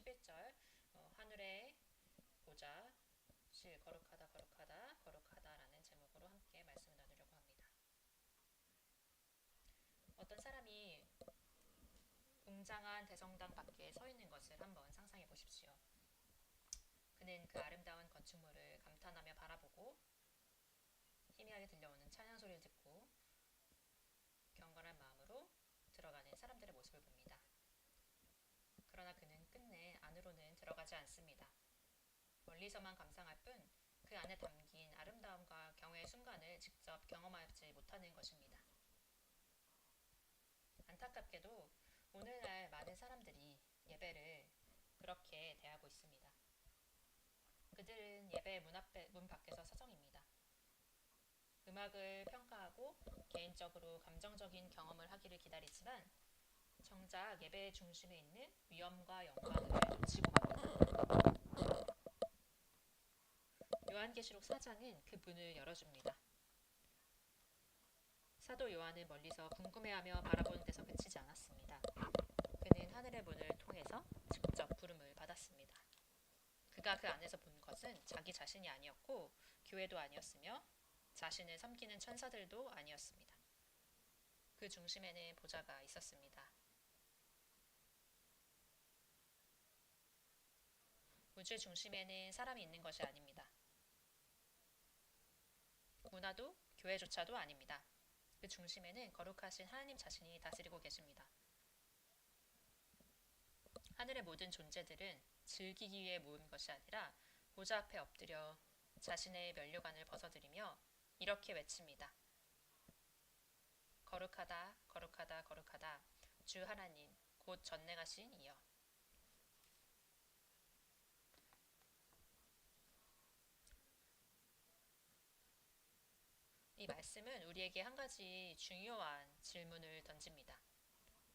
11절 하늘의 보좌 실 거룩하다 거룩하다 거룩하다 라는 제목으로 함께 말씀을 나누려고 합니다. 어떤 사람이 웅장한 대성당 밖에 서 있는 것을 한번 상상해 보십시오. 그는 그 아름다운 건축물을 감탄하며 바라보고 희미하게 들려오는 찬양 소리를 듣고 경건한 마음으로 들어가는 사람들의 모습을 봅니다. 그러나 그는 끝내 안으로는 들어가지 않습니다. 멀리서만 감상할 뿐 그 안에 담긴 아름다움과 경외의 순간을 직접 경험하지 못하는 것입니다. 안타깝게도 오늘날 많은 사람들이 예배를 그렇게 대하고 있습니다. 그들은 예배 문 밖에서 서성입니다. 음악을 평가하고 개인적으로 감정적인 경험을 하기를 기다리지만 정작 예배의 중심에 있는 위엄과 영광을 놓치고 맙니다. 요한계시록 4장은 그 문을 열어줍니다. 사도 요한은 멀리서 궁금해하며 바라보는 데서 그치지 않았습니다. 그는 하늘의 문을 통해서 직접 부름을 받았습니다. 그가 그 안에서 본 것은 자기 자신이 아니었고 교회도 아니었으며 자신을 섬기는 천사들도 아니었습니다. 그 중심에는 보좌가 있었습니다. 우주 중심에는 사람이 있는 것이 아닙니다. 문화도 교회조차도 아닙니다. 그 중심에는 거룩하신 하나님 자신이 다스리고 계십니다. 하늘의 모든 존재들은 즐기기 위해 모은 것이 아니라 보좌 앞에 엎드려 자신의 면류관을 벗어들이며 이렇게 외칩니다. 거룩하다 거룩하다 거룩하다 주 하나님 곧 전능하신 이여. 이 말씀은 우리에게 한 가지 중요한 질문을 던집니다.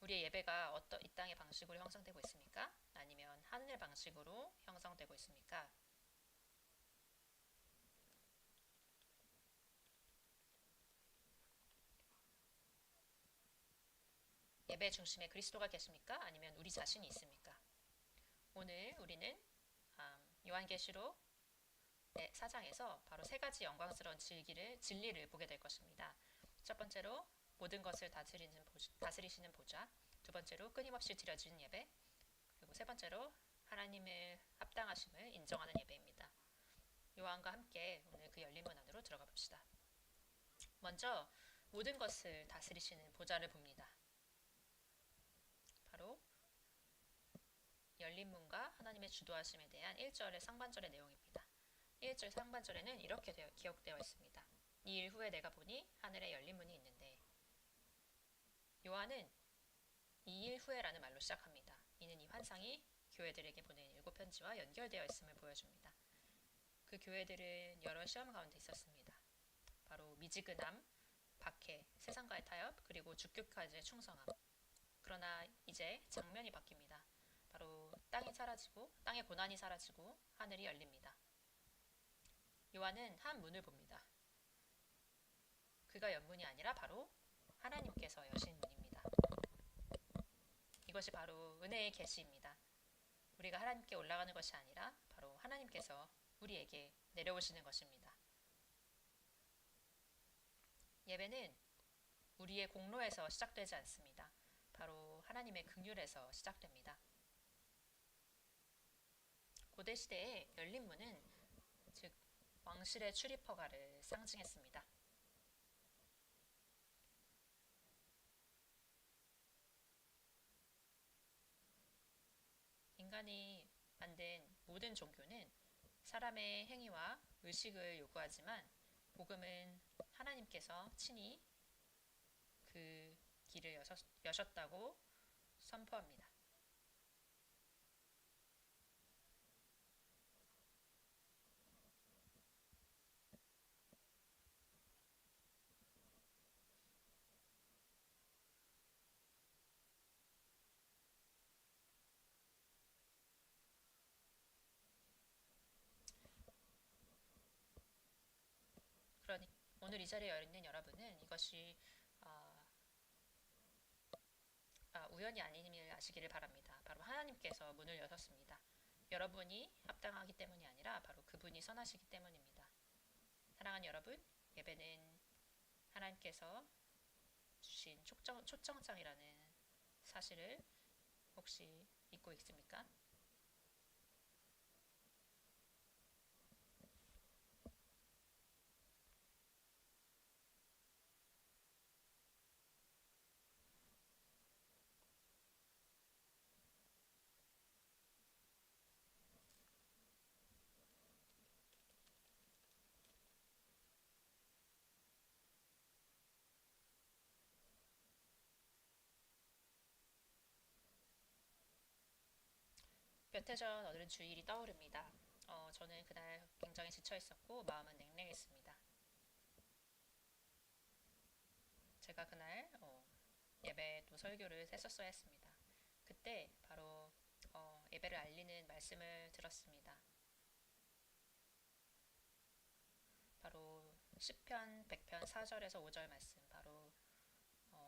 우리의 예배가 이 땅의 방식으로 형성되고 있습니까? 아니면 하늘의 방식으로 형성되고 있습니까? 예배 중심에 그리스도가 계십니까? 아니면 우리 자신이 있습니까? 오늘 우리는 요한계시록 4장에서 바로 세 가지 영광스러운 진리를 보게 될 것입니다. 첫 번째로 모든 것을 다스리시는 보좌, 두 번째로 끊임없이 드려지는 예배, 그리고 세 번째로 하나님의 합당하심을 인정하는 예배입니다. 요한과 함께 오늘 그 열린 문 안으로 들어가 봅시다. 먼저 모든 것을 다스리시는 보좌를 봅니다. 바로 열린 문과 하나님의 주도하심에 대한 1절의 상반절의 내용입니다. 1절 상반절에는 이렇게 기록되어 있습니다. 이 일 후에 내가 보니 하늘에 열린 문이 있는데, 요한은 이 일 후에라는 말로 시작합니다. 이는 이 환상이 교회들에게 보낸 7편지와 연결되어 있음을 보여줍니다. 그 교회들은 여러 시험 가운데 있었습니다. 바로 미지근함, 박해, 세상과의 타협, 그리고 주격까지의 충성함. 그러나 이제 장면이 바뀝니다. 바로 땅의 고난이 사라지고 하늘이 열립니다. 요한은 한 문을 봅니다. 그가 연 문이 아니라 바로 하나님께서 여신 문입니다. 이것이 바로 은혜의 계시입니다. 우리가 하나님께 올라가는 것이 아니라 바로 하나님께서 우리에게 내려오시는 것입니다. 예배는 우리의 공로에서 시작되지 않습니다. 바로 하나님의 긍휼에서 시작됩니다. 고대 시대의 열린 문은 즉 왕실의 출입허가를 상징했습니다. 인간이 만든 모든 종교는 사람의 행위와 의식을 요구하지만 복음은 하나님께서 친히 그 길을 여셨다고 선포합니다. 그러니 오늘 이 자리에 있는 여러분은 이것이 우연이 아님을 아시기를 바랍니다. 바로 하나님께서 문을 여셨습니다. 여러분이 합당하기 때문이 아니라 바로 그분이 선하시기 때문입니다. 사랑하는 여러분, 예배는 하나님께서 주신 초청장이라는 사실을 혹시 잊고 있습니까? 몇 해 전 어느 주일이 떠오릅니다. 저는 그날 굉장히 지쳐 있었고 마음은 냉랭했습니다. 제가 그날 예배 또 설교를 했었어야 했습니다. 그때 바로 예배를 알리는 말씀을 들었습니다. 바로 시편 100편 4절에서 5절 말씀, 바로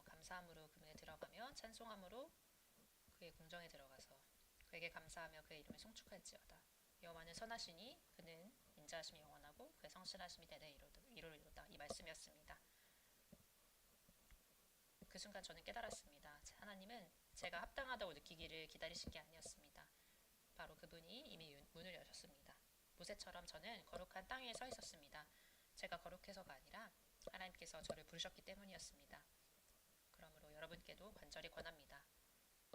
감사함으로 그분에 들어가며 찬송함으로 그의 궁정에 들어가서 그에게 감사하며 그의 이름을 송축할지어다. 여호와는 선하시니 그는 인자하심이 영원하고 그의 성실하심이 대대 이루리로다. 이 말씀이었습니다. 그 순간 저는 깨달았습니다. 하나님은 제가 합당하다고 느끼기를 기다리신 게 아니었습니다. 바로 그분이 이미 문을 여셨습니다. 모세처럼 저는 거룩한 땅 위에 서 있었습니다. 제가 거룩해서가 아니라 하나님께서 저를 부르셨기 때문이었습니다. 그러므로 여러분께도 간절히 권합니다.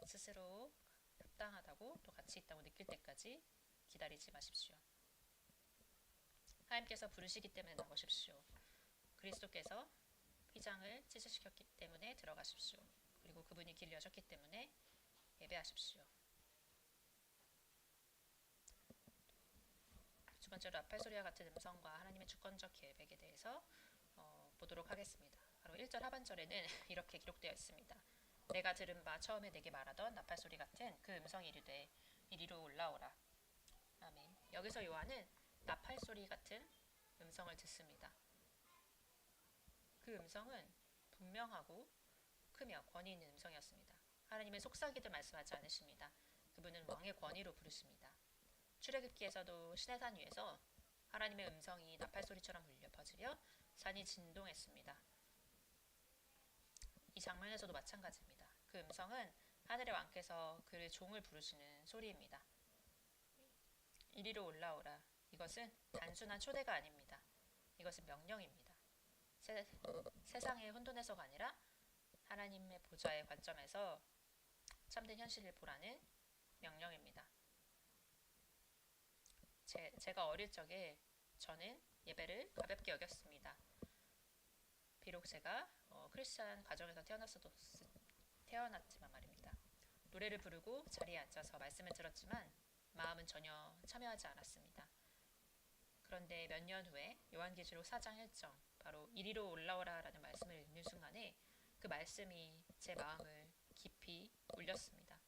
스스로 합당하다고 또 가치 있다고 느낄 때까지 기다리지 마십시오. 하나님께서 부르시기 때문에 나오십시오. 그리스도께서 휘장을 찢으셨기 때문에 들어가십시오. 그리고 그분이 길 여셨기 때문에 예배하십시오. 두 번째로 나팔소리와 같은 음성과 하나님의 주권적 계획에 대해서 보도록 하겠습니다. 바로 1절 하반절에는 이렇게 기록되어 있습니다. 내가 들은 바 처음에 내게 말하던 나팔소리 같은 그 음성이 이르되 이리로 올라오라. 아멘. 여기서 요한은 나팔소리 같은 음성을 듣습니다. 그 음성은 분명하고 크며 권위 있는 음성이었습니다. 하나님은 속삭이듯 말씀하지 않으십니다. 그분은 왕의 권위로 부르십니다. 출애굽기에서도 시내산 위에서 하나님의 음성이 나팔소리처럼 울려 퍼지며 산이 진동했습니다. 이 장면에서도 마찬가지입니다. 그 음성은 하늘의 왕께서 그의 종을 부르시는 소리입니다. 이리로 올라오라. 이것은 단순한 초대가 아닙니다. 이것은 명령입니다. 세상의 혼돈에서가 아니라 하나님의 보좌의 관점에서 참된 현실을 보라는 명령입니다. 제가 어릴 적에 저는 예배를 가볍게 여겼습니다. 비록 제가 크리스찬 가정에서 태어났지만 말입니다. 노래를 부르고 자리에 앉아서 말씀을 들었지만 마음은 전혀 참여하지 않았습니다. 그런데 몇 년 후에 요한계시록 4장 1절 바로 이리로 올라오라 라는 말씀을 읽는 순간에 그 말씀이 제 마음을 깊이 울렸습니다.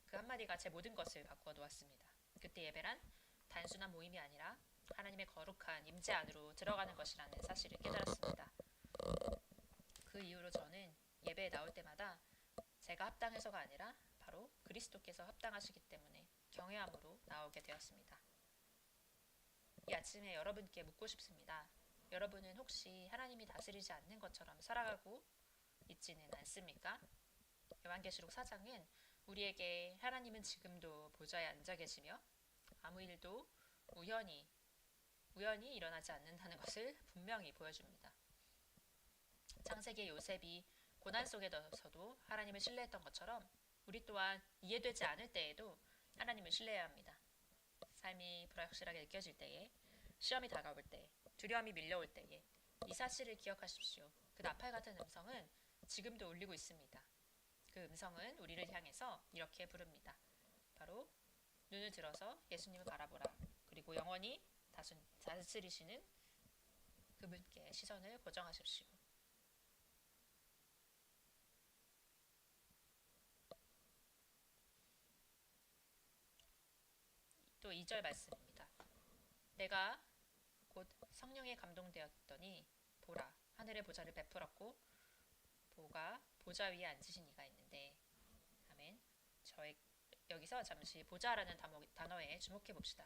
그 한마디가 제 모든 것을 바꾸어 놓았습니다. 그때 예배란 단순한 모임이 아니라 하나님의 거룩한 임재 안으로 들어가는 것이라는 사실을 깨달았습니다. 그 이후로 저는 예배에 나올 때마다 제가 합당해서가 아니라 바로 그리스도께서 합당하시기 때문에 경외함으로 나오게 되었습니다. 이 아침에 여러분께 묻고 싶습니다. 여러분은 혹시 하나님이 다스리지 않는 것처럼 살아가고 있지는 않습니까? 요한계시록 4장은 우리에게 하나님은 지금도 보좌에 앉아 계시며 아무 일도 우연히 일어나지 않는다는 것을 분명히 보여줍니다. 창세기의 요셉이 고난 속에서도 하나님을 신뢰했던 것처럼 우리 또한 이해되지 않을 때에도 하나님을 신뢰해야 합니다. 삶이 불확실하게 느껴질 때에, 시험이 다가올 때, 두려움이 밀려올 때에 이 사실을 기억하십시오. 그 나팔 같은 음성은 지금도 울리고 있습니다. 그 음성은 우리를 향해서 이렇게 부릅니다. 바로 눈을 들어서 예수님을 바라보라. 그리고 영원히 다스리시는 그분께 시선을 고정하십시오. 또 2절 말씀입니다. 내가 곧 성령에 감동되었더니 보라 하늘의 보좌를 베풀었고 보가 보좌 위에 앉으신 이가 있는데 아멘. 여기서 잠시 보좌라는 단어에 주목해 봅시다.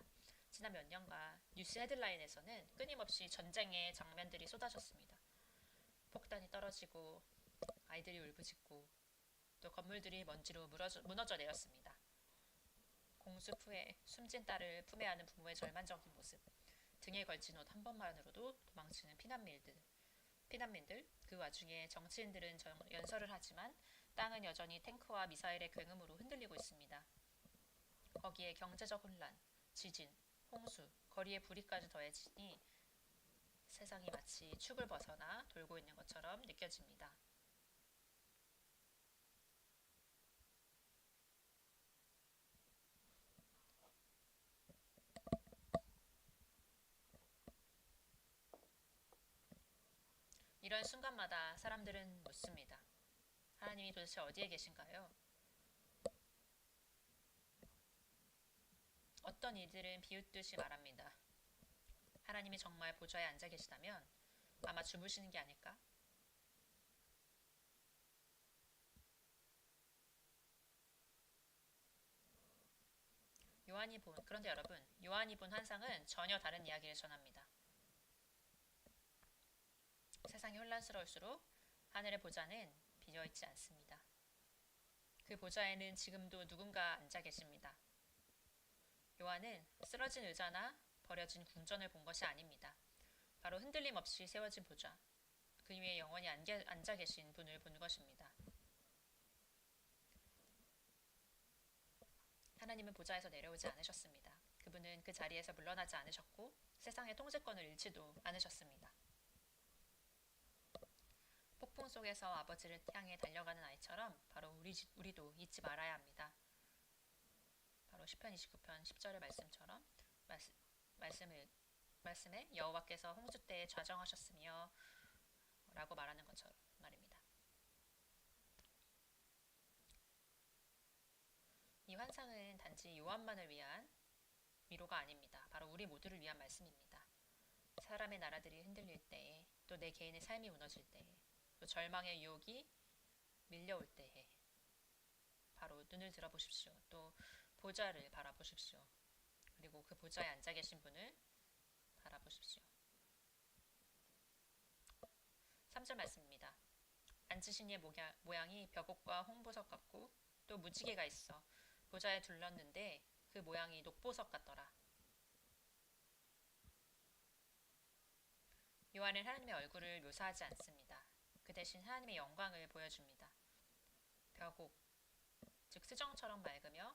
지난 몇 년간 뉴스 헤드라인에서는 끊임없이 전쟁의 장면들이 쏟아졌습니다. 폭탄이 떨어지고 아이들이 울부짖고 또 건물들이 먼지로 무너져 내렸습니다. 공습 후에 숨진 딸을 품에 안은 부모의 절망적인 모습, 등에 걸친 옷 한 번만으로도 도망치는 피난민들, 그 와중에 정치인들은 연설을 하지만 땅은 여전히 탱크와 미사일의 굉음으로 흔들리고 있습니다. 거기에 경제적 혼란, 지진, 홍수, 거리에 불이까지 더해지니 세상이 마치 축을 벗어나 돌고 있는 것처럼 느껴집니다. 이런 순간마다 사람들은 묻습니다. 하나님이 도대체 어디에 계신가요? 어떤 이들은 비웃듯이 말합니다. 하나님이 정말 보좌에 앉아 계시다면 아마 주무시는 게 아닐까? 그런데 여러분, 요한이 본 환상은 전혀 다른 이야기를 전합니다. 세상이 혼란스러울수록 하늘의 보좌는 비어있지 않습니다. 그 보좌에는 지금도 누군가 앉아 계십니다. 요한은 쓰러진 의자나 버려진 궁전을 본 것이 아닙니다. 바로 흔들림 없이 세워진 보좌, 그 위에 영원히 앉아 계신 분을 본 것입니다. 하나님은 보좌에서 내려오지 않으셨습니다. 그분은 그 자리에서 물러나지 않으셨고 세상의 통제권을 잃지도 않으셨습니다. 폭풍 속에서 아버지를 향해 달려가는 아이처럼 바로 우리도 잊지 말아야 합니다. 바로 시편 29편 10절의 말씀처럼 말씀에 여호와께서 홍수 때에 좌정하셨으며 라고 말하는 것처럼 말입니다. 이 환상은 단지 요한만을 위한 위로가 아닙니다. 바로 우리 모두를 위한 말씀입니다. 사람의 나라들이 흔들릴 때에, 또 내 개인의 삶이 무너질 때에, 또 절망의 유혹이 밀려올 때에 바로 눈을 들어보십시오. 또 보좌를 바라보십시오. 그리고 그 보좌에 앉아 계신 분을 바라보십시오. 3절 말씀입니다. 앉으신 이의 모양이 벽옥과 홍보석 같고 또 무지개가 있어 보좌에 둘렀는데 그 모양이 녹보석 같더라. 요한은 하나님의 얼굴을 묘사하지 않습니다. 그 대신 하나님의 영광을 보여줍니다. 벽옥, 즉 수정처럼 맑으며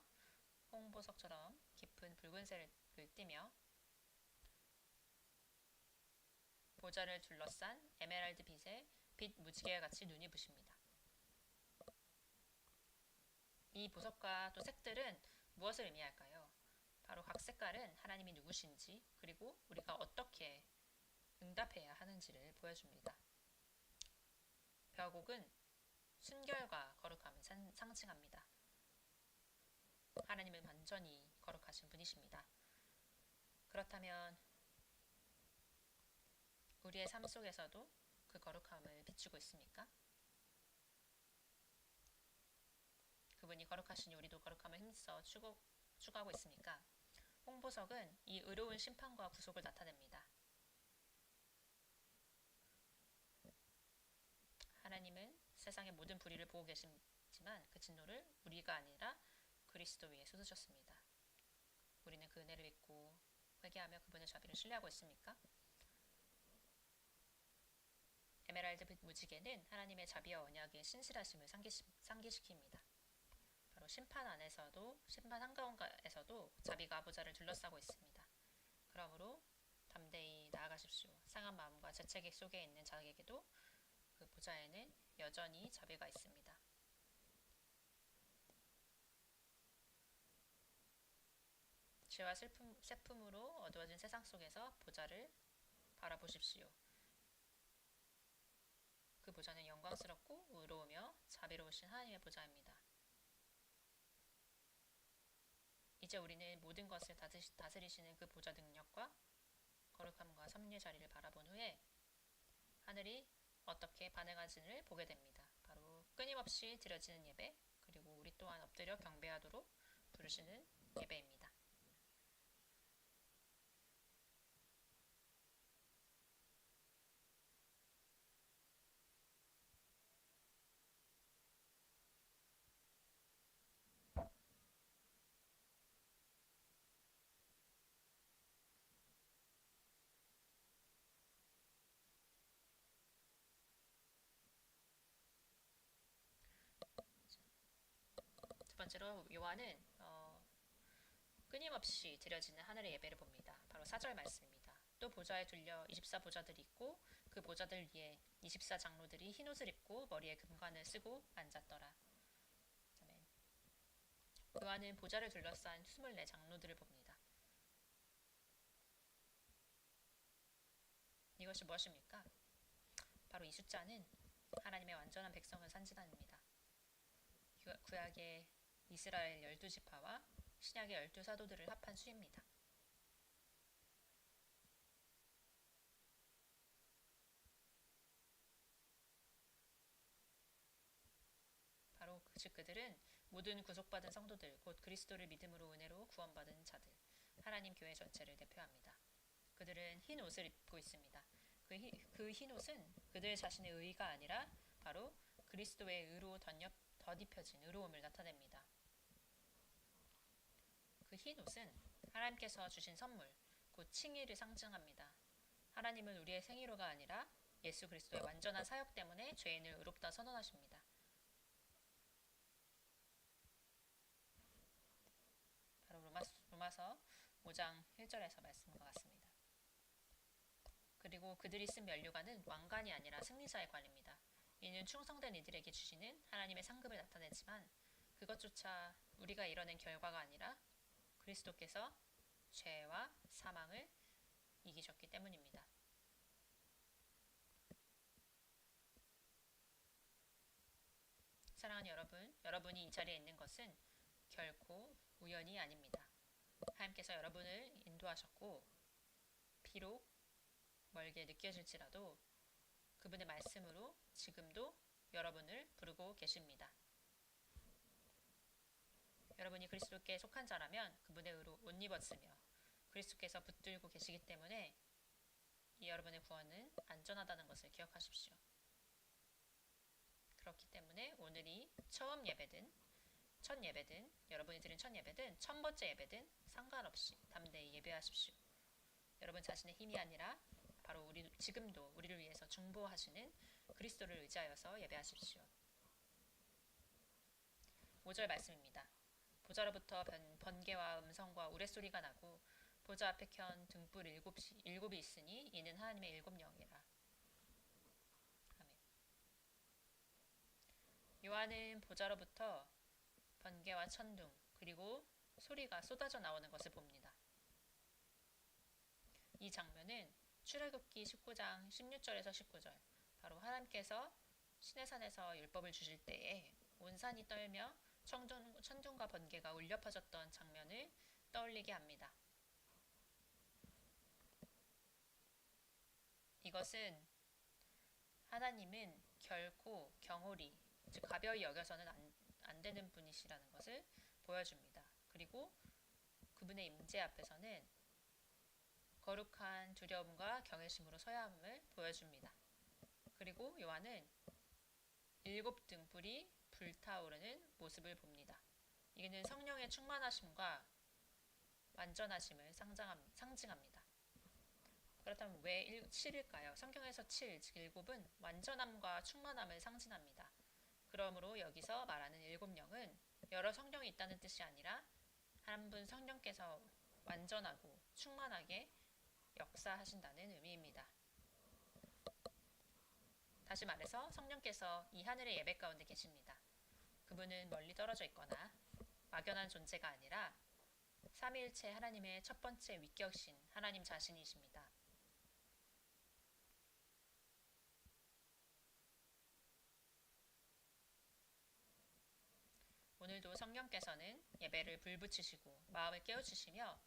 홍보석처럼 깊은 붉은색을 띠며 보좌를 둘러싼 에메랄드 빛의 빛 무지개 같이 눈이 부십니다. 이 보석과 또 색들은 무엇을 의미할까요? 바로 각 색깔은 하나님이 누구신지 그리고 우리가 어떻게 응답해야 하는지를 보여줍니다. 벽옥은 순결과 거룩함을 상징합니다. 하나님은 완전히 거룩하신 분이십니다. 그렇다면 우리의 삶 속에서도 그 거룩함을 비추고 있습니까? 그분이 거룩하시니 우리도 거룩함을 힘써 추구하고 있습니까? 홍보석은 이 의로운 심판과 구속을 나타냅니다. 하나님은 세상의 모든 불의를 보고 계시지만 그 진노를 우리가 아니라 그리스도 위에 쏟으셨습니다. 우리는 그 은혜를 믿고 회개하며 그분의 자비를 신뢰하고 있습니까? 에메랄드 빛 무지개는 하나님의 자비와 언약의 신실하심을 상기시킵니다. 바로 심판 한가운데에서도 자비가 보좌를 둘러싸고 있습니다. 그러므로 담대히 나아가십시오. 상한 마음과 재채기 속에 있는 자에게도 그 보좌에는 여전히 자비가 있습니다. 죄와 슬픔으로 어두워진 세상 속에서 보좌를 바라보십시오. 그 보좌는 영광스럽고 의로우며 자비로우신 하나님의 보좌입니다. 이제 우리는 모든 것을 다스리시는 그 보좌 능력과 거룩함과 섭리의 자리를 바라본 후에 하늘이 어떻게 반응하지를 보게 됩니다. 바로 끊임없이 드려지는 예배, 그리고 우리 또한 엎드려 경배하도록 부르시는 예배입니다. 두 번째로 요한은 끊임없이 드려지는 하늘의 예배를 봅니다. 바로 4절 말씀입니다. 또 보좌에 둘려 24보좌들이 있고 그 보좌들 위에 24장로들이 흰옷을 입고 머리에 금관을 쓰고 앉았더라. 아멘. 요한은 보좌를 둘러싼 24장로들을 봅니다. 이것이 무엇입니까? 바로 이 숫자는 하나님의 완전한 백성을 산지합니다. 구약의 이스라엘 12지파와 신약의 12사도들을 합한 수입니다. 바로 즉 그들은 모든 구속받은 성도들 곧 그리스도를 믿음으로 은혜로 구원받은 자들 하나님 교회 전체를 대표합니다. 그들은 흰 옷을 입고 있습니다. 그 흰 옷은 그들 자신의 의가 아니라 바로 그리스도의 의로 덧입혀진 의로움을 나타냅니다. 그 흰 옷은 하나님께서 주신 선물, 곧 칭의를 상징합니다. 하나님은 우리의 생의로가 아니라 예수 그리스도의 완전한 사역 때문에 죄인을 의롭다 선언하십니다. 바로 로마서 5장 1절에서 말씀과 같습니다. 그리고 그들이 쓴 면류관은 왕관이 아니라 승리자의 관입니다. 이는 충성된 이들에게 주시는 하나님의 상급을 나타내지만 그것조차 우리가 이뤄낸 결과가 아니라 그리스도께서 죄와 사망을 이기셨기 때문입니다. 사랑하는 여러분, 여러분이 이 자리에 있는 것은 결코 우연이 아닙니다. 하나님께서 여러분을 인도하셨고 비록 멀게 느껴질지라도 그분의 말씀으로 지금도 여러분을 부르고 계십니다. 여러분이 그리스도께 속한 자라면 그분의 의로 옷 입었으며 그리스도께서 붙들고 계시기 때문에 이 여러분의 구원은 안전하다는 것을 기억하십시오. 그렇기 때문에 오늘이 처음 예배든 첫 예배든 여러분이 드린 첫 예배든 1000번째 예배든 상관없이 담대히 예배하십시오. 여러분 자신의 힘이 아니라 바로 지금도 우리를 위해서 중보하시는 그리스도를 의지하여서 예배하십시오. 5절 말씀입니다. 보좌로부터 번개와 음성과 우레소리가 나고 보좌 앞에 켠 등불 일곱이 있으니 이는 하나님의 일곱 영이라. 아멘. 요한은 보좌로부터 번개와 천둥 그리고 소리가 쏟아져 나오는 것을 봅니다. 이 장면은 출애굽기 19장 16절에서 19절 바로 하나님께서 시내산에서 율법을 주실 때에 온 산이 떨며 천둥과 번개가 울려 퍼졌던 장면을 떠올리게 합니다. 이것은 하나님은 결코 경홀히 즉 가벼이 여겨서는 안 되는 분이시라는 것을 보여줍니다. 그리고 그분의 임재 앞에서는 거룩한 두려움과 경외심으로 서야 함을 보여줍니다. 그리고 요한은 7 등불이 불타오르는 모습을 봅니다. 이는 성령의 충만하심과 완전하심을 상징합니다. 그렇다면 왜 7일까요? 성경에서 7, 즉 7은 완전함과 충만함을 상징합니다. 그러므로 여기서 말하는 7영은 여러 성령이 있다는 뜻이 아니라 한 분 성령께서 완전하고 충만하게 역사하신다는 의미입니다. 다시 말해서 성령께서 이 하늘의 예배 가운데 계십니다. 그분은 멀리 떨어져 있거나 막연한 존재가 아니라 삼위일체 하나님의 첫 번째 위격신 하나님 자신이십니다. 오늘도 성령께서는 예배를 불붙이시고 마음을 깨우치시며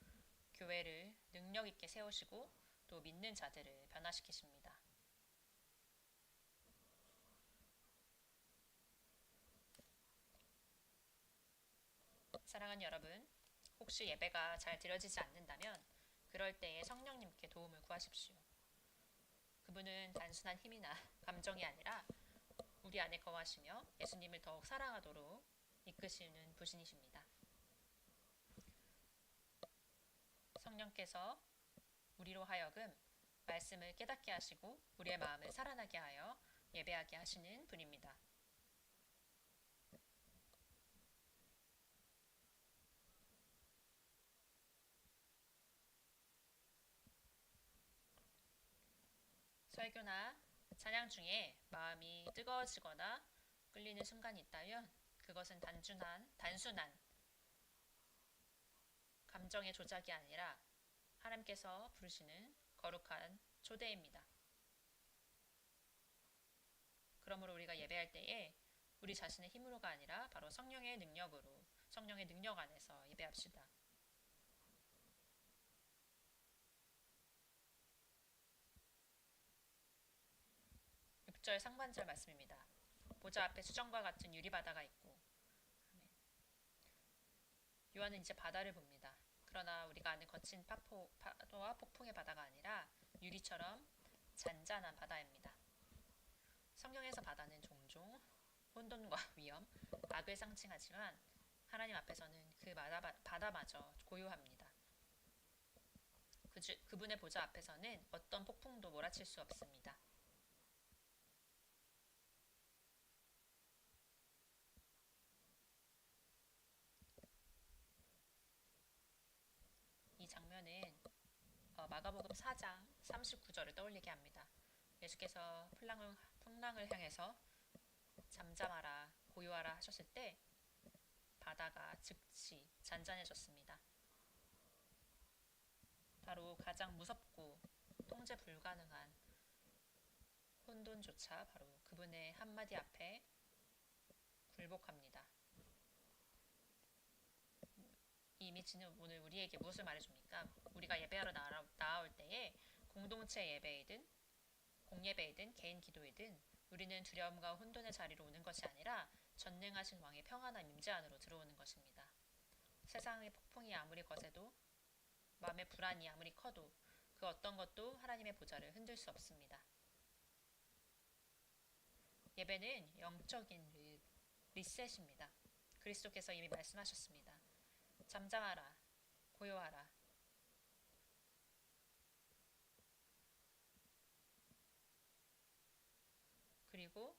교회를 능력 있게 세우시고 또 믿는 자들을 변화시키십니다. 사랑하는 여러분, 혹시 예배가 잘 드려지지 않는다면 그럴 때에 성령님께 도움을 구하십시오. 그분은 단순한 힘이나 감정이 아니라 우리 안에 거하시며 예수님을 더욱 사랑하도록 이끄시는 분이십니다. 성령께서 우리로 하여금 말씀을 깨닫게 하시고 우리의 마음을 살아나게 하여 예배하게 하시는 분입니다. 설교나 찬양 중에 마음이 뜨거워지거나 끌리는 순간이 있다면 그것은 단순한 감정의 조작이 아니라 하나님께서 부르시는 거룩한 초대입니다. 그러므로 우리가 예배할 때에 우리 자신의 힘으로가 아니라 바로 성령의 능력으로, 성령의 능력 안에서 예배합시다. 6절 상반절 말씀입니다. 보좌 앞에 수정과 같은 유리바다가 있고, 요한은 이제 바다를 봅니다. 그러나 우리가 아는 거친 파도와 폭풍의 바다가 아니라 유리처럼 잔잔한 바다입니다. 성경에서 바다는 종종 혼돈과 위험, 악을 상징하지만 하나님 앞에서는 그 바다마저 고요합니다. 그분의 보좌 앞에서는 어떤 폭풍도 몰아칠 수 없습니다. 이 장면은 마가복음 4장 39절을 떠올리게 합니다. 예수께서 풍랑을 향해서 잠잠하라, 고요하라 하셨을 때 바다가 즉시 잔잔해졌습니다. 바로 가장 무섭고 통제 불가능한 혼돈조차 바로 그분의 한마디 앞에 굴복합니다. 이 이미지는 오늘 우리에게 무엇을 말해줍니까? 우리가 예배하러 나아올 때에 공동체 예배이든 공예배이든 개인 기도이든 우리는 두려움과 혼돈의 자리로 오는 것이 아니라 전능하신 왕의 평안한 임재 안으로 들어오는 것입니다. 세상의 폭풍이 아무리 거세도 마음의 불안이 아무리 커도 그 어떤 것도 하나님의 보좌를 흔들 수 없습니다. 예배는 영적인 리셋입니다. 그리스도께서 이미 말씀하셨습니다. 잠잠하라, 고요하라. 그리고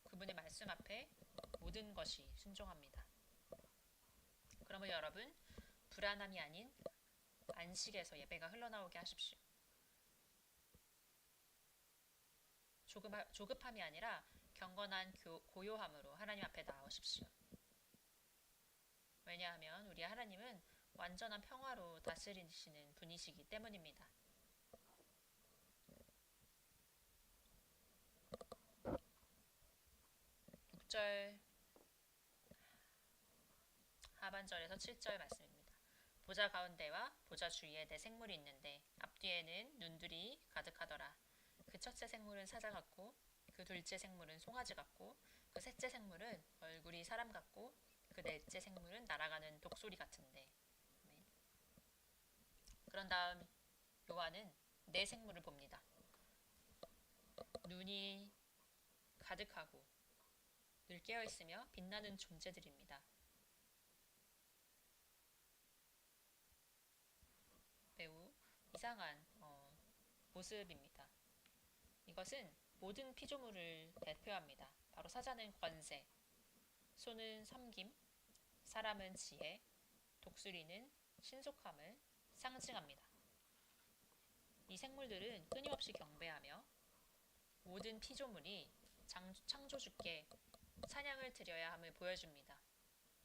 그분의 말씀 앞에 모든 것이 순종합니다. 그러면 여러분, 불안함이 아닌 안식에서 예배가 흘러나오게 하십시오. 조급함이 아니라 경건한 고요함으로 하나님 앞에 나오십시오. 왜냐하면 우리 하나님은 완전한 평화로 다스리시는 분이시기 때문입니다. 6절 하반절에서 7절 말씀입니다. 보좌 가운데와 보좌 주위에 네 생물이 있는데 앞뒤에는 눈들이 가득하더라. 그 첫째 생물은 사자 같고 그 둘째 생물은 송아지 같고 그 셋째 생물은 얼굴이 사람 같고 그 넷째 생물은 날아가는 독수리 같은데. 그런 다음 요한은 네 생물을 봅니다. 눈이 가득하고 늘 깨어있으며 빛나는 존재들입니다. 매우 이상한 모습입니다. 이것은 모든 피조물을 대표합니다. 바로 사자는 권세, 소는 섬김, 사람은 지혜, 독수리는 신속함을 상징합니다. 이 생물들은 끊임없이 경배하며 모든 피조물이 창조주께 찬양을 드려야 함을 보여줍니다.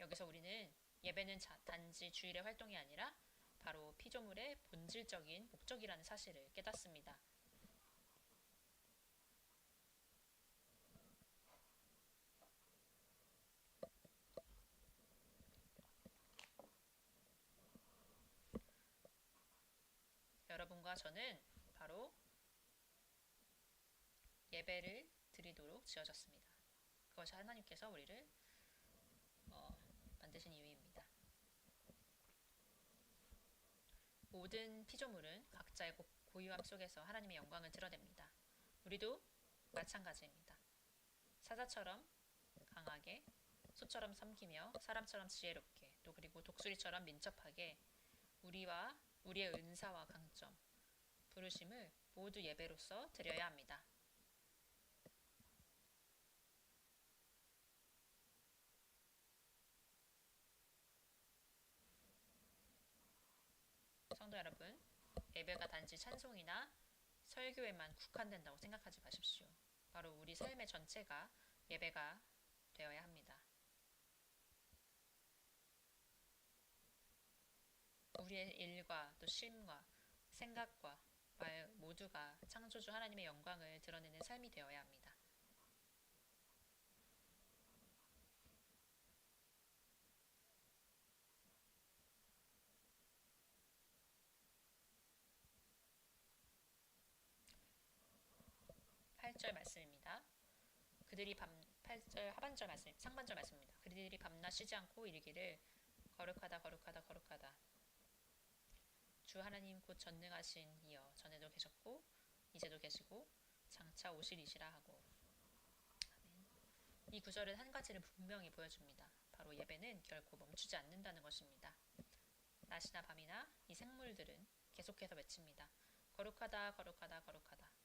여기서 우리는 예배는 단지 주일의 활동이 아니라 바로 피조물의 본질적인 목적이라는 사실을 깨닫습니다. 여러분과 저는 바로 예배를 드리도록 지어졌습니다. 그것이 하나님께서 우리를 만드신 이유입니다. 모든 피조물은 각자의 고유함 속에서 하나님의 영광을 드러냅니다. 우리도 마찬가지입니다. 사자처럼 강하게, 소처럼 섬기며 사람처럼 지혜롭게, 또 그리고 독수리처럼 민첩하게 우리와 우리의 은사와 강점, 부르심을 모두 예배로서 드려야 합니다. 성도 여러분, 예배가 단지 찬송이나 설교에만 국한된다고 생각하지 마십시오. 바로 우리 삶의 전체가 예배가 되어야 합니다. 우리의 일과 또 쉼과 생각과 말 모두가 창조주 하나님의 영광을 드러내는 삶이 되어야 합니다. 말씀입니다. 8절 하반절 말씀, 상반절 말씀입니다. 그들이 밤낮 쉬지 않고 이르기를 거룩하다 거룩하다 거룩하다. 주 하나님 곧 전능하신 이여 전에도 계셨고 이제도 계시고 장차 오시리시라 하고. 아멘. 이 구절은 한 가지를 분명히 보여줍니다. 바로 예배는 결코 멈추지 않는다는 것입니다. 낮이나 밤이나 이 생물들은 계속해서 외칩니다. 거룩하다 거룩하다 거룩하다.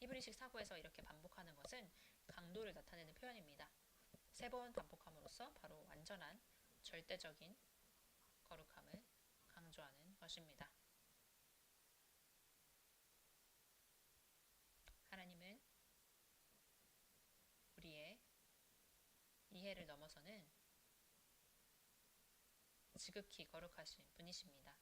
히브리식 사고에서 이렇게 반복하는 것은 강도를 나타내는 표현입니다. 3번 반복함으로써 바로 완전한 절대적인 거룩함을 강조하는 것입니다. 하나님은 우리의 이해를 넘어서는 지극히 거룩하신 분이십니다.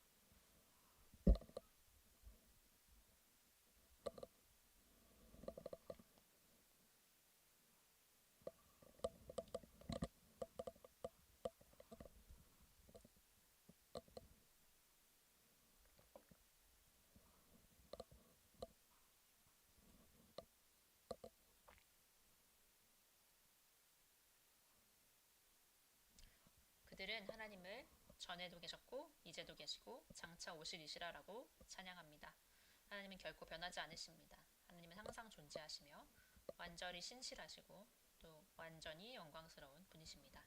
그들은 하나님을 전에도 계셨고 이제도 계시고 장차 오시리시라라고 찬양합니다. 하나님은 결코 변하지 않으십니다. 하나님은 항상 존재하시며 완전히 신실하시고 또 완전히 영광스러운 분이십니다.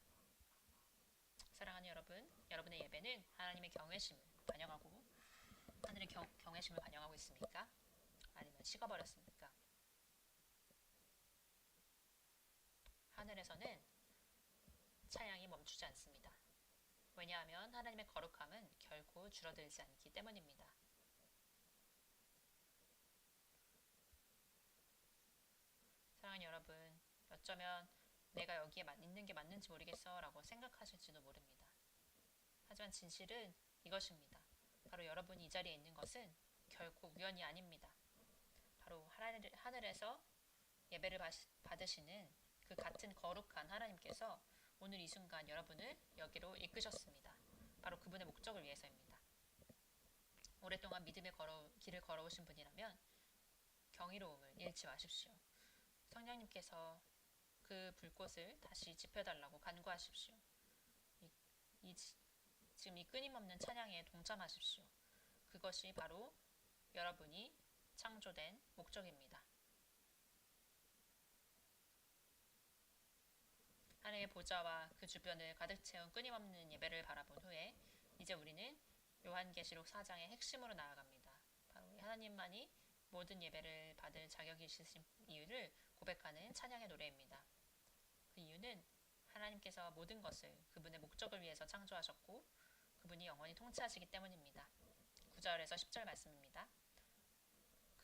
사랑하는 여러분, 여러분의 예배는 하나님의 경외심을 반영하고 하늘의 경외심을 반영하고 있습니까? 아니면 식어버렸습니까? 하늘에서는 찬양이 멈추지 않습니다. 왜냐하면 하나님의 거룩함은 결코 줄어들지 않기 때문입니다. 사랑하는 여러분, 어쩌면 내가 여기에 있는 게 맞는지 모르겠어 라고 생각하실지도 모릅니다. 하지만 진실은 이것입니다. 바로 여러분이 이 자리에 있는 것은 결코 우연이 아닙니다. 바로 하늘에서 예배를 받으시는 그 같은 거룩한 하나님께서 오늘 이 순간 여러분을 여기로 이끄셨습니다. 바로 그분의 목적을 위해서입니다. 오랫동안 믿음의 길을 걸어오신 분이라면 경이로움을 잃지 마십시오. 성령님께서 그 불꽃을 다시 지펴달라고 간구하십시오. 지금 이 끊임없는 찬양에 동참하십시오. 그것이 바로 여러분이 창조된 목적입니다. 하나님의 보좌와 그 주변을 가득 채운 끊임없는 예배를 바라본 후에 이제 우리는 요한계시록 4장의 핵심으로 나아갑니다. 바로 하나님만이 모든 예배를 받을 자격이 있으신 이유를 고백하는 찬양의 노래입니다. 그 이유는 하나님께서 모든 것을 그분의 목적을 위해서 창조하셨고 그분이 영원히 통치하시기 때문입니다. 9절에서 10절 말씀입니다.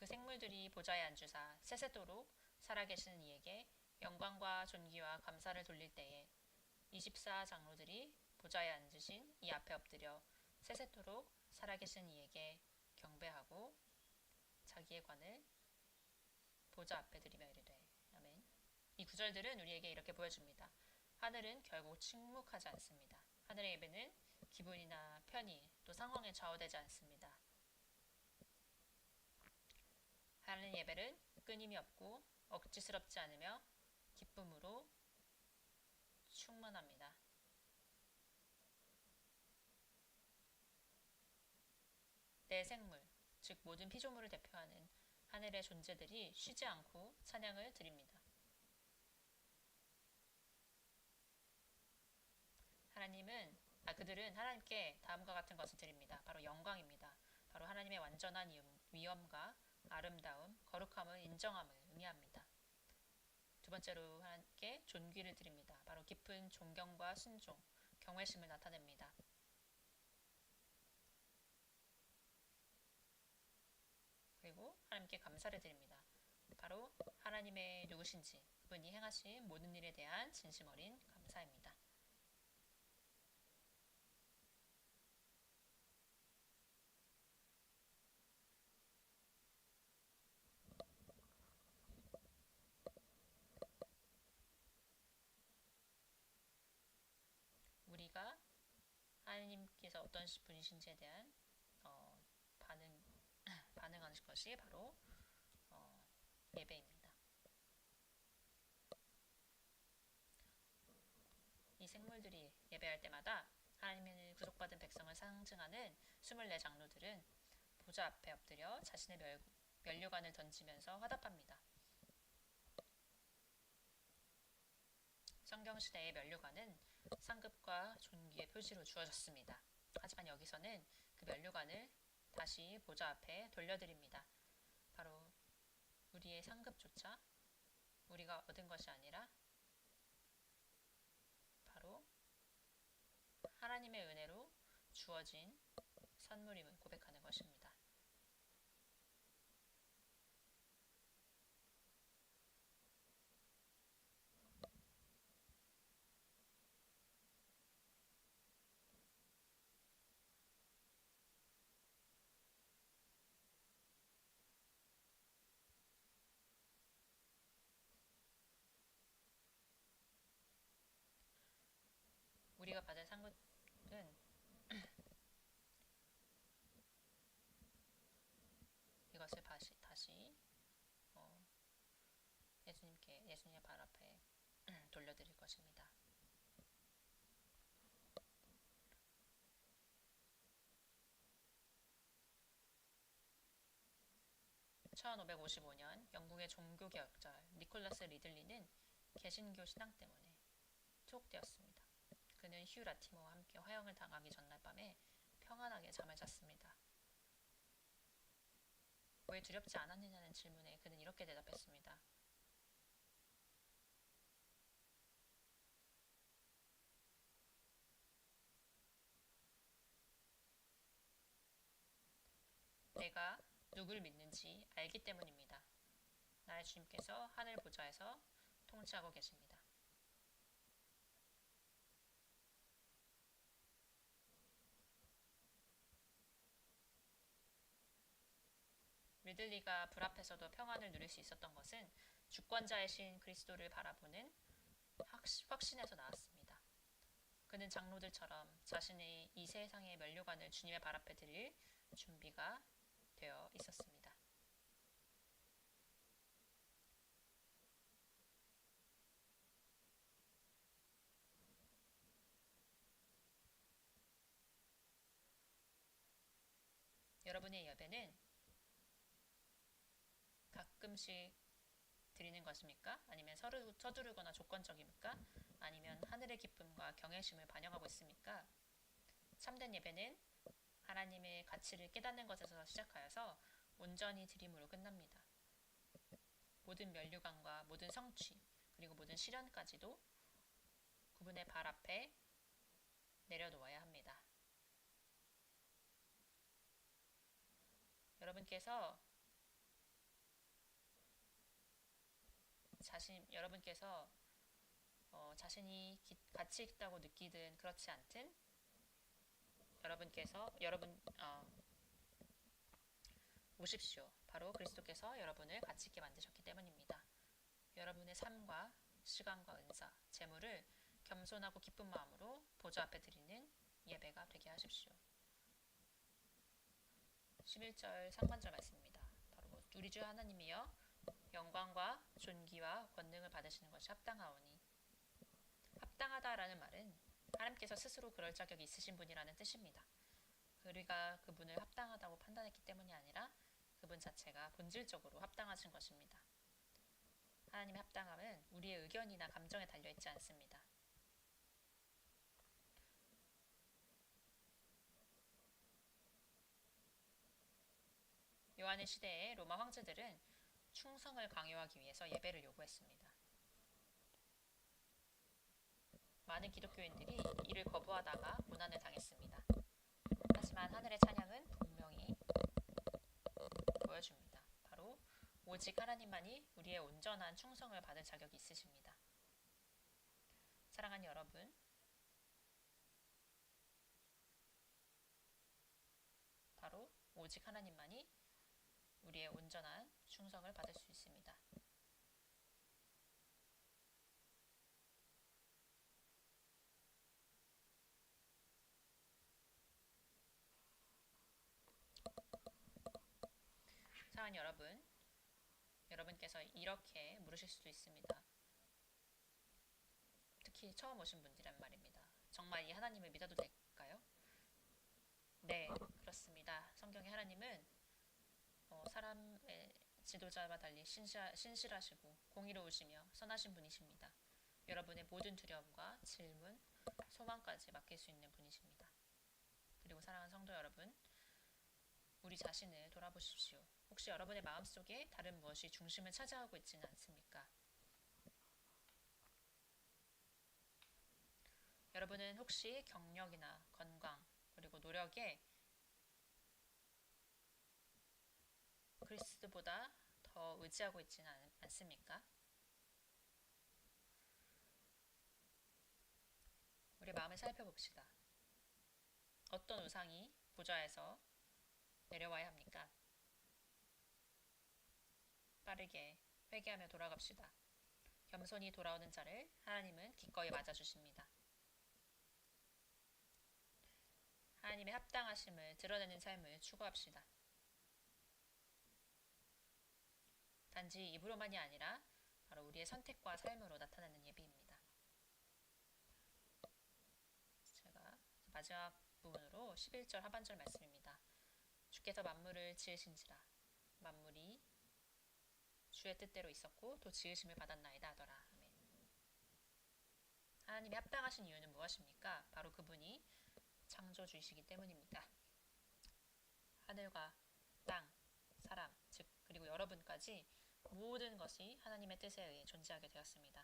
그 생물들이 보좌에 앉으사 세세토록 살아계시는 이에게 영광과 존귀와 감사를 돌릴 때에 24장로들이 보좌에 앉으신 이 앞에 엎드려 세세토록 살아계신 이에게 경배하고 자기의 관을 보좌 앞에 드리며 이르되. 아멘. 이 구절들은 우리에게 이렇게 보여줍니다. 하늘은 결국 침묵하지 않습니다. 하늘의 예배는 기분이나 편의 또 상황에 좌우되지 않습니다. 하늘 예배는 끊임이 없고 억지스럽지 않으며 기쁨으로 충만합니다. 대생물, 즉 모든 피조물을 대표하는 하늘의 존재들이 쉬지 않고 찬양을 드립니다. 그들은 하나님께 다음과 같은 것을 드립니다. 바로 영광입니다. 바로 하나님의 완전한 위엄과 아름다움, 거룩함을 인정함을 의미합니다. 두 번째로 하나님께 존귀를 드립니다. 바로 깊은 존경과 순종, 경외심을 나타냅니다. 그리고 하나님께 감사를 드립니다. 바로 하나님의 누구신지, 그분이 행하신 모든 일에 대한 진심 어린 감사입니다. 우리가 하나님께서 어떤 분이신지에 대한 반응하는 것이 바로 예배입니다. 이 생물들이 예배할 때마다 하나님의 구속받은 백성을 상징하는 24장로들은 보좌 앞에 엎드려 자신의 면류관을 던지면서 화답합니다. 성경시대의 면류관은 상급과 존귀의 표시로 주어졌습니다. 하지만 여기서는 그 면류관을 다시 보좌 앞에 돌려드립니다. 바로 우리의 상급조차 우리가 얻은 것이 아니라 바로 하나님의 은혜로 주어진 선물임을 고백하는 것입니다. 우리가 받은 상급은 이것을 다시 예수님의 발 앞에 돌려드릴 것입니다. (1555년) 영국의 종교개혁자 니콜라스 리들리는 개신교 신앙 때문에 투옥되었습니다. 그는 휴 라티머와 함께 화형을 당하기 전날 밤에 평안하게 잠을 잤습니다. 왜 두렵지 않았느냐는 질문에 그는 이렇게 대답했습니다. 내가 누굴 믿는지 알기 때문입니다. 나의 주님께서 하늘 보좌에서 통치하고 계십니다. 리들리가 불 앞에서도 평안을 누릴 수 있었던 것은 주권자이신 그리스도를 바라보는 확신에서 나왔습니다. 그는 장로들처럼 자신의 이 세상의 면류관을 주님의 발 앞에 드릴 준비가 되어 있었습니다. 여러분의 예배는 가끔씩 드리는 것입니까? 아니면 서두르거나 조건적입니까? 아니면 하늘의 기쁨과 경외심을 반영하고 있습니까? 참된 예배는 하나님의 가치를 깨닫는 것에서 시작하여서 온전히 드림으로 끝납니다. 모든 면류관과 모든 성취 그리고 모든 시련까지도 그분의 발 앞에 내려놓아야 합니다. 여러분께서 자신이 가치 있다고 느끼든 그렇지 않든 여러분 오십시오. 바로 그리스도께서 여러분을 가치 있게 만드셨기 때문입니다. 여러분의 삶과 시간과 은사, 재물을 겸손하고 기쁜 마음으로 보좌 앞에 드리는 예배가 되게 하십시오. 11절 상반절 말씀입니다. 바로 우리 주 하나님이여 영광과 존귀와 권능을 받으시는 것이 합당하오니, 합당하다라는 말은 하나님께서 스스로 그럴 자격이 있으신 분이라는 뜻입니다. 우리가 그분을 합당하다고 판단했기 때문이 아니라 그분 자체가 본질적으로 합당하신 것입니다. 하나님의 합당함은 우리의 의견이나 감정에 달려있지 않습니다. 요한의 시대에 로마 황제들은 충성을 강요하기 위해서 예배를 요구했습니다. 많은 기독교인들이 이를 거부하다가 고난을 당했습니다. 하지만 하늘의 찬양은 분명히 보여줍니다. 바로 오직 하나님만이 우리의 온전한 충성을 받을 자격이 있으십니다. 사랑하는 여러분, 바로 오직 하나님만이 우리의 온전한 충성을 받을 수 있습니다. 사랑하는 여러분, 여러분께서 이렇게 물으실 수도 있습니다. 특히 처음 오신 분들이란 말입니다. 정말 이 하나님을 믿어도 될까요? 네, 그렇습니다. 성경의 하나님은 사람의 지도자와 달리 신실하시고 공의로우시며 선하신 분이십니다. 여러분의 모든 두려움과 질문, 소망까지 맡길 수 있는 분이십니다. 그리고 사랑하는 성도 여러분, 우리 자신을 돌아보십시오. 혹시 여러분의 마음속에 다른 무엇이 중심을 차지하고 있지는 않습니까? 여러분은 혹시 경력이나 건강, 그리고 노력에 그리스도보다 더 의지하고 있지는 않습니까? 우리 마음을 살펴봅시다. 어떤 우상이 보좌에서 내려와야 합니까? 빠르게 회개하며 돌아갑시다. 겸손히 돌아오는 자를 하나님은 기꺼이 맞아주십니다. 하나님의 합당하심을 드러내는 삶을 추구합시다. 단지 입으로만이 아니라 바로 우리의 선택과 삶으로 나타나는 예비입니다. 제가 마지막 부분으로 11절 하반절 말씀입니다. 주께서 만물을 지으신지라 만물이 주의 뜻대로 있었고 또 지으심을 받았나이다 하더라. 아멘. 하나님이 합당하신 이유는 무엇입니까? 바로 그분이 창조주이시기 때문입니다. 하늘과 땅, 사람, 즉 그리고 여러분까지 모든 것이 하나님의 뜻에 의해 존재하게 되었습니다.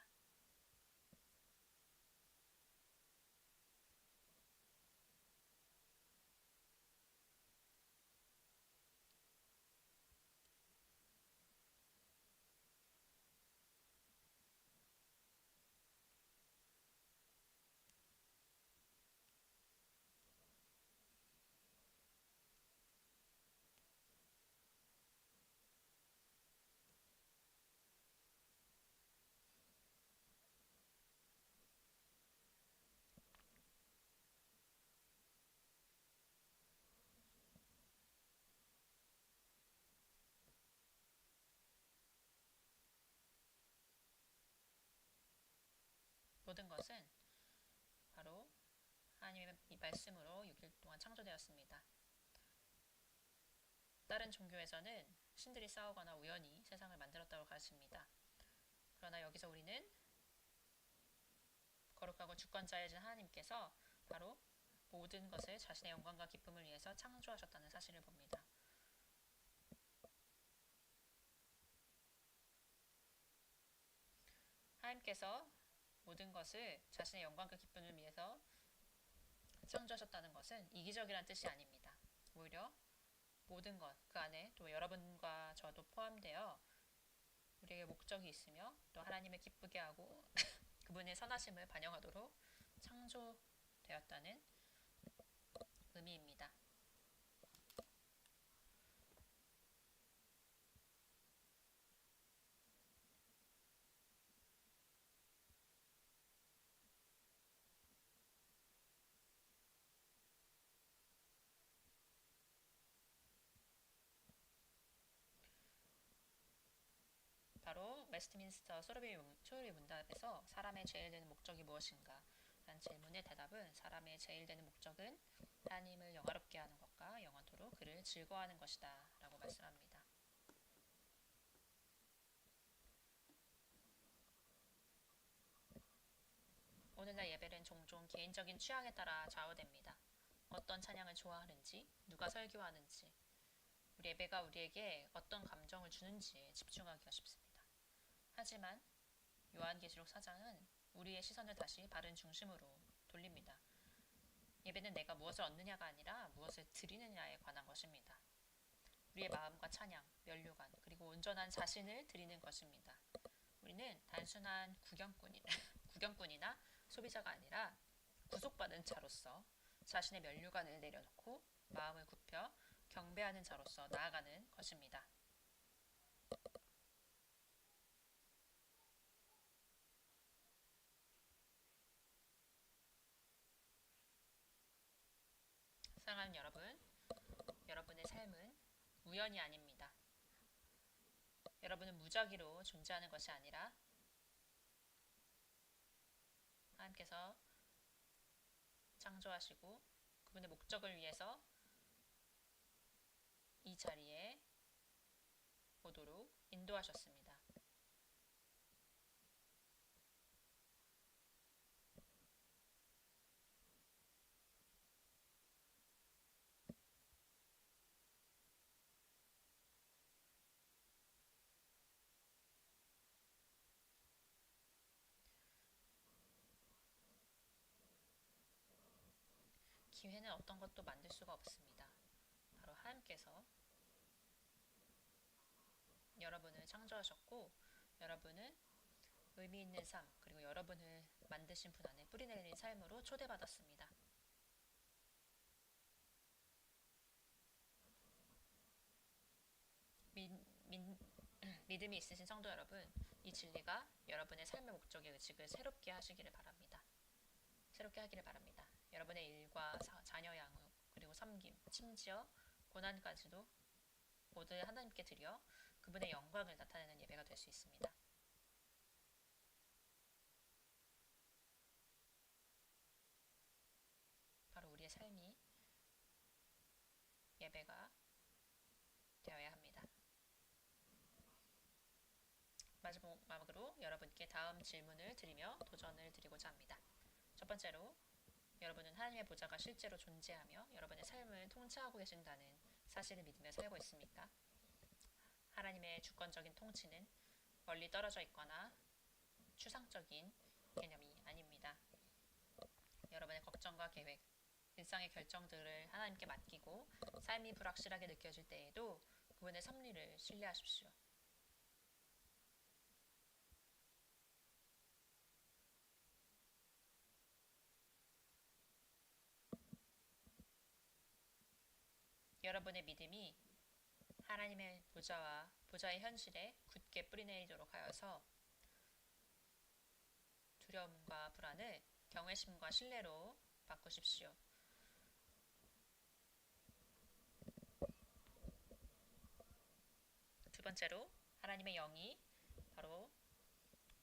모든 것은 바로 하나님의 이 말씀으로 6일 동안 창조되었습니다. 다른 종교에서는 신들이 싸우거나 우연히 세상을 만들었다고 가르칩니다. 그러나 여기서 우리는 거룩하고 주권자이신 하나님께서 바로 모든 것을 자신의 영광과 기쁨을 위해서 창조하셨다는 사실을 봅니다. 하나님께서 모든 것을 자신의 영광과 기쁨을 위해서 창조하셨다는 것은 이기적이란 뜻이 아닙니다. 오히려 모든 것, 그 안에 또 여러분과 저도 포함되어 우리에게 목적이 있으며 또 하나님을 기쁘게 하고 그분의 선하심을 반영하도록 창조되었다는 의미입니다. 바로 웨스트민스터 소로비 문답에서 사람의 제일 되는 목적이 무엇인가? 라는 질문의 대답은 사람의 제일 되는 목적은 하나님을 영화롭게 하는 것과 영원토록 그를 즐거워하는 것이다 라고 말씀합니다. 오늘날 예배는 종종 개인적인 취향에 따라 좌우됩니다. 어떤 찬양을 좋아하는지, 누가 설교하는지, 우리 예배가 우리에게 어떤 감정을 주는지에 집중하기가 쉽습니다. 하지만 요한계시록 4장은 우리의 시선을 다시 바른 중심으로 돌립니다. 예배는 내가 무엇을 얻느냐가 아니라 무엇을 드리느냐에 관한 것입니다. 우리의 마음과 찬양, 면류관, 그리고 온전한 자신을 드리는 것입니다. 우리는 단순한 구경꾼이나 소비자가 아니라 구속받은 자로서 자신의 면류관을 내려놓고 마음을 굽혀 경배하는 자로서 나아가는 것입니다. 사랑하는 여러분, 여러분의 삶은 우연이 아닙니다. 여러분은 무작위로 존재하는 것이 아니라 하나님께서 창조하시고 그분의 목적을 위해서 이 자리에 오도록 인도하셨습니다. 기회는 어떤 것도 만들 수가 없습니다. 바로 하나님께서 여러분을 창조하셨고 여러분은 의미 있는 삶 그리고 여러분을 만드신 분 안에 뿌리내린 삶으로 초대받았습니다. 믿음이 있으신 성도 여러분, 이 진리가 여러분의 삶의 목적의 의식을 새롭게 하시기를 바랍니다. 새롭게 하기를 바랍니다. 여러분의 일과 자녀 양육, 그리고 섬김, 심지어 고난까지도 모두 하나님께 드려 그분의 영광을 나타내는 예배가 될 수 있습니다. 바로 우리의 삶이 예배가 되어야 합니다. 마지막으로 여러분께 다음 질문을 드리며 도전을 드리고자 합니다. 첫 번째로, 여러분은 하나님의 보좌가 실제로 존재하며 여러분의 삶을 통치하고 계신다는 사실을 믿으며 살고 있습니까? 하나님의 주권적인 통치는 멀리 떨어져 있거나 추상적인 개념이 아닙니다. 여러분의 걱정과 계획, 일상의 결정들을 하나님께 맡기고 삶이 불확실하게 느껴질 때에도 그분의 섭리를 신뢰하십시오. 여러분의 믿음이 하나님의 보좌의 현실에 굳게 뿌리내리도록 하여서 두려움과 불안을 경외심과 신뢰로 바꾸십시오. 두 번째로, 하나님의 영이 바로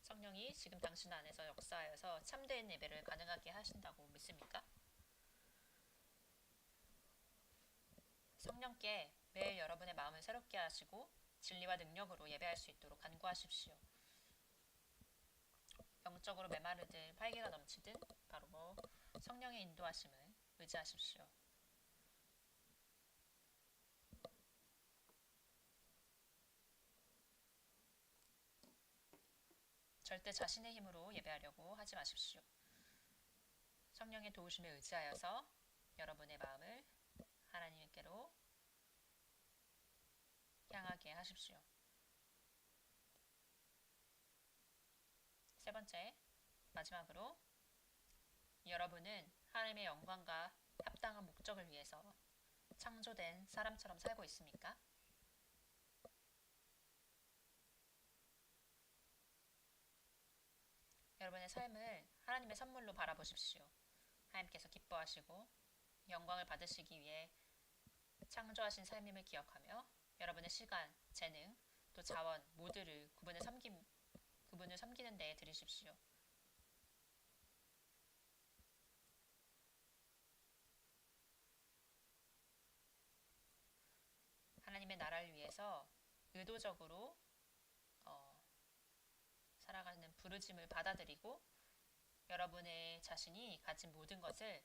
성령이 지금 당신 안에서 역사하여서 참된 예배를 가능하게 하신다고 믿습니까? 성령께 매일 여러분의 마음을 새롭게 하시고 진리와 능력으로 예배할 수 있도록 간구하십시오. 영적으로 메마르든 활기가 넘치든 바로 성령의 인도하심을 의지하십시오. 절대 자신의 힘으로 예배하려고 하지 마십시오. 성령의 도우심에 의지하여서 여러분의 마음을 하나님께로 향하게 하십시오. 세 번째, 마지막으로 여러분은 하나님의 영광과 합당한 목적을 위해서 창조된 사람처럼 살고 있습니까? 여러분의 삶을 하나님의 선물로 바라보십시오. 하나님께서 기뻐하시고 영광을 받으시기 위해 창조하신 삶임을 기억하며 여러분의 시간, 재능, 또 자원 모두를 그분을 섬기는 데에 들이십시오. 하나님의 나라를 위해서 의도적으로 살아가는 부르짐을 받아들이고 여러분의 자신이 가진 모든 것을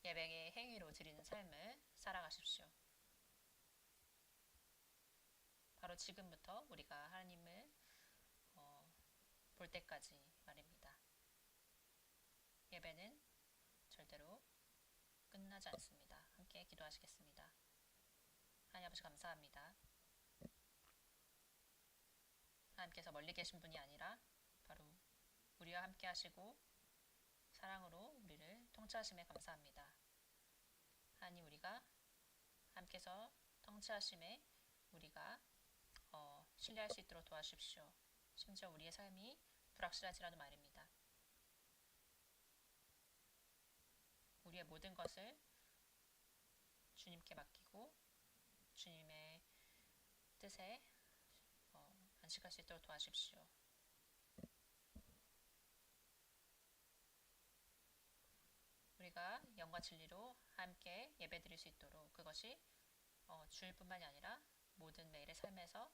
예배의 행위로 드리는 삶을 살아가십시오. 바로 지금부터 우리가 하나님을 볼 때까지 말입니다. 예배는 절대로 끝나지 않습니다. 함께 기도하시겠습니다. 하나님 아버지 감사합니다. 하나님께서 멀리 계신 분이 아니라 바로 우리와 함께 하시고 사랑으로 우리를 통치하심에 감사합니다. 하나님 우리가 함께서 통치하심에 우리가 신뢰할 수 있도록 도와주십시오. 심지어 우리의 삶이 불확실하지라도 말입니다. 우리의 모든 것을 주님께 맡기고 주님의 뜻에 안식할 수 있도록 도와주십시오. 우리가 영과 진리로 함께 예배드릴 수 있도록 그것이 주일뿐만이 아니라 모든 매일의 삶에서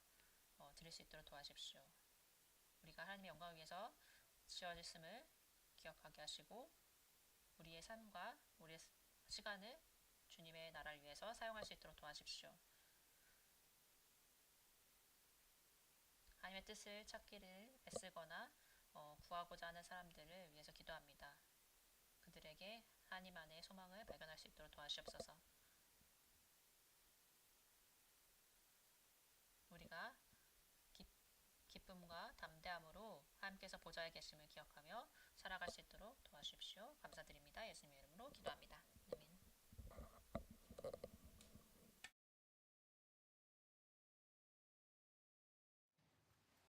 드릴 수 있도록 도와주십시오. 우리가 하나님의 영광을 위해서 지어졌음을 기억하게 하시고 우리의 삶과 우리의 시간을 주님의 나라를 위해서 사용할 수 있도록 도와주십시오. 하나님의 뜻을 찾기를 애쓰거나 구하고자 하는 사람들을 위해서 기도합니다. 그들에게 하나님 안에 소망을 발견할 수 있도록 도와주시옵소서. 우리가 기쁨과 담대함으로 하나님께서 보좌에 계심을 기억하며 살아갈 수 있도록 도와주십시오. 감사드립니다. 예수님의 이름으로 기도합니다.